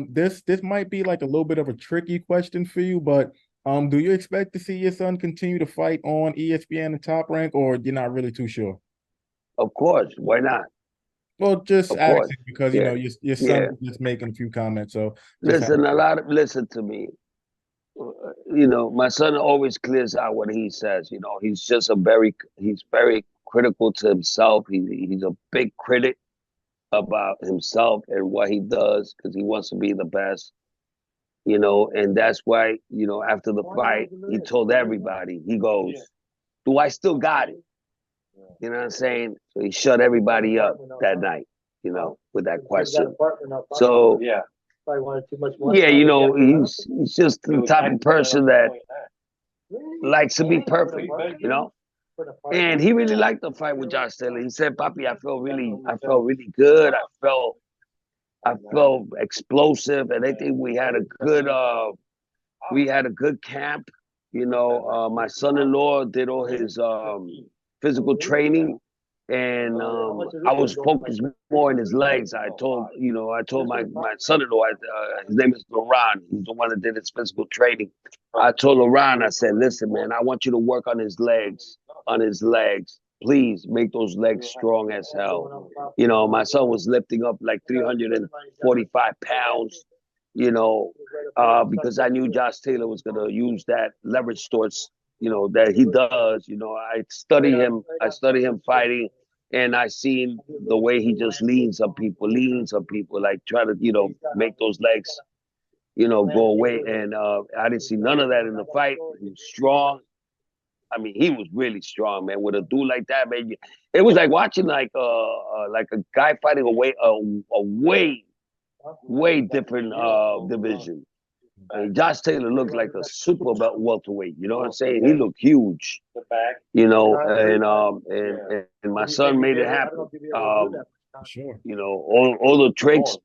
This might be like a little bit of a tricky question for you, but do you expect to see your son continue to fight on ESPN and Top Rank, or you're not really too sure? Of course, why not? Well, just Of course, asking because yeah, your son yeah. was just making a few comments, so just Listen, listen to me. My son always clears out what he says. He's just he's very critical to himself. He's a big critic about himself and what he does because he wants to be the best. And that's why, after the fight, he told everybody, he goes, "Do I still got it?" You know what I'm saying? So he shut everybody up that night, with that question. So yeah, he's just the type of person that likes to be perfect, you know. And he really liked the fight with Josh Taylor. He said, "Papi, I felt really good. I felt explosive, and I think we had a good camp. My son-in-law did all his physical training, and I was focused more on his legs. I told my son-in-law, his name is Laurent. He's the one that did his physical training. I told Laurent, I said, listen, man, I want you to work on his legs, on his legs. Please make those legs strong as hell. My son was lifting up like 345 pounds, because I knew Josh Taylor was going to use that leverage towards, that he does. I study him fighting, and I seen the way he just leans on people, like try to, make those legs, go away. And I didn't see none of that in the fight. He was strong. I mean, he was really strong, man. With a dude like that, man, it was like watching like a guy fighting a way different division. I mean, Josh Taylor looked like a super welterweight. You know what I'm saying? He looked huge. And my son made it happen. sure. All the tricks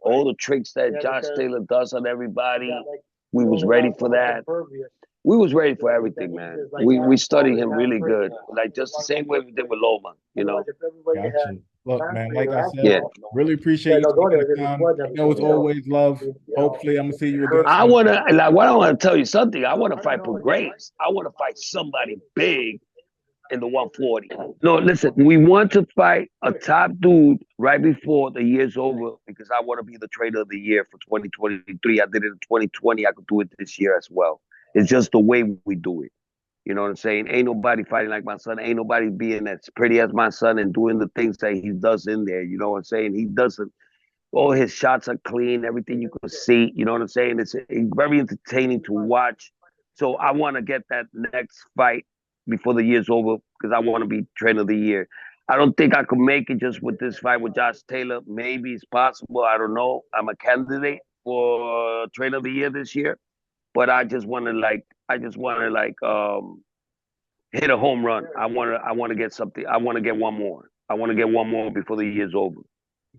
that Josh Taylor does on everybody, we was ready for that. We was ready for everything, man. We studied him really good, like just the same way we did with Loma. Gotcha. Look, man, like I said, Yeah. really appreciate you taking the time. It's always love. Hopefully, I'm gonna see you again I soon. wanna like what I want to tell you something. I want to fight for Graves. I want to fight somebody big in the 140. No, listen, we want to fight a top dude right before the year's over because I want to be the trader of the year for 2023. I did it in 2020. I could do it this year as well. It's just the way we do it. You know what I'm saying? Ain't nobody fighting like my son. Ain't nobody being as pretty as my son and doing the things that he does in there. You know what I'm saying? He doesn't. All his shots are clean. Everything you can see. You know what I'm saying? It's very entertaining to watch. So I want to get that next fight before the year's over because I want to be trainer of the year. I don't think I could make it just with this fight with Josh Taylor. Maybe it's possible. I don't know. I'm a candidate for trainer of the year this year, but I just want to hit a home run. I want to get something. I want to get one more. I want to get one more before the year's over.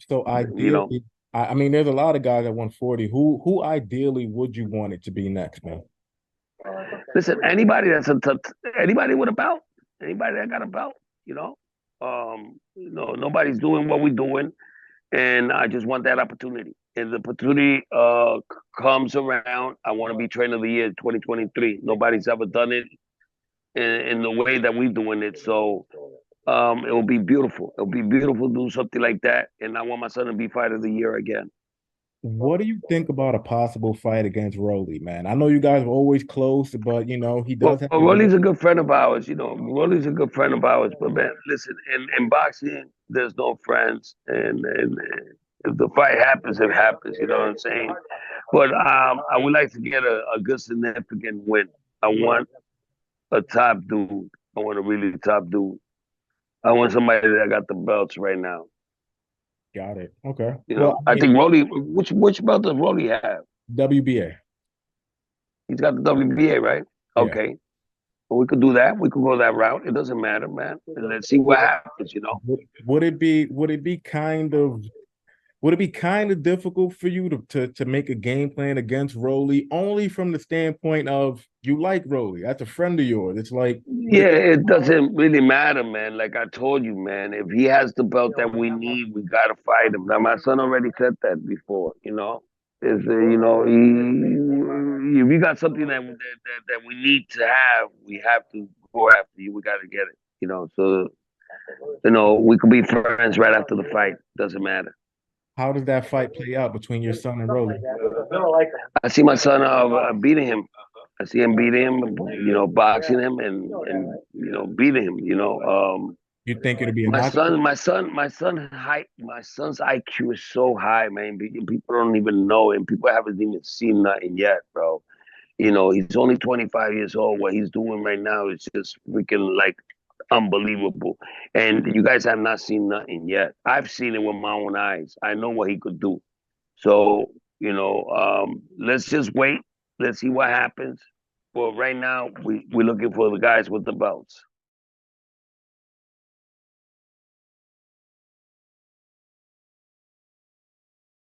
So You know, ideally, I mean, there's a lot of guys at 140. Who ideally would you want it to be next, man? listen, anybody with a belt, anybody that got a belt, nobody's doing what we're doing, and I just want that opportunity. If the opportunity comes around, I want to be trainer of the year 2023. Nobody's ever done it in the way that we're doing it, so it will be beautiful. It'll be beautiful to do something like that, and I want my son to be fighter of the year again. What do you think about a possible fight against Rolly, man? I know you guys were always close, but he does Well, have a good. Rolly's a good friend of ours. Rolly's a good friend of ours. But man, listen, in boxing, there's no friends, and if the fight happens, it happens. You know what I'm saying? But I would like to get a good significant win. I want a top dude. I want a really top dude. I want somebody that got the belts right now. Got it. Okay. Well, I I mean, think Rolly. Which belt does Rolly have? WBA. He's got the WBA, right? Yeah. Okay. Well, we could do that. We could go that route. It doesn't matter, man. And let's see what happens. Would it be kind of difficult for you to make a game plan against Rolly only from the standpoint of you like Rolly? That's a friend of yours. It's like, would Yeah, it be it doesn't really matter, man. Like I told you, man, if he has the belt that we need, we gotta fight him. Now, my son already said that before. Is if we got something that we need to have, we have to go after you. We got to get it. So we could be friends right after the fight. Doesn't matter. How does that fight play out between your son and Rolly? I see my son beating him. I see him beating him, boxing him and beating him. You think it'll be a My knockout? son, my son, my son height, my son's IQ is so high, man. People don't even know him. People haven't even seen nothing yet, bro. He's only 25 years old. What he's doing right now is just freaking like unbelievable. And you guys have not seen nothing yet. I've seen it with my own eyes. I know what he could do. So, let's just wait. Let's see what happens. But right now, we're looking for the guys with the belts.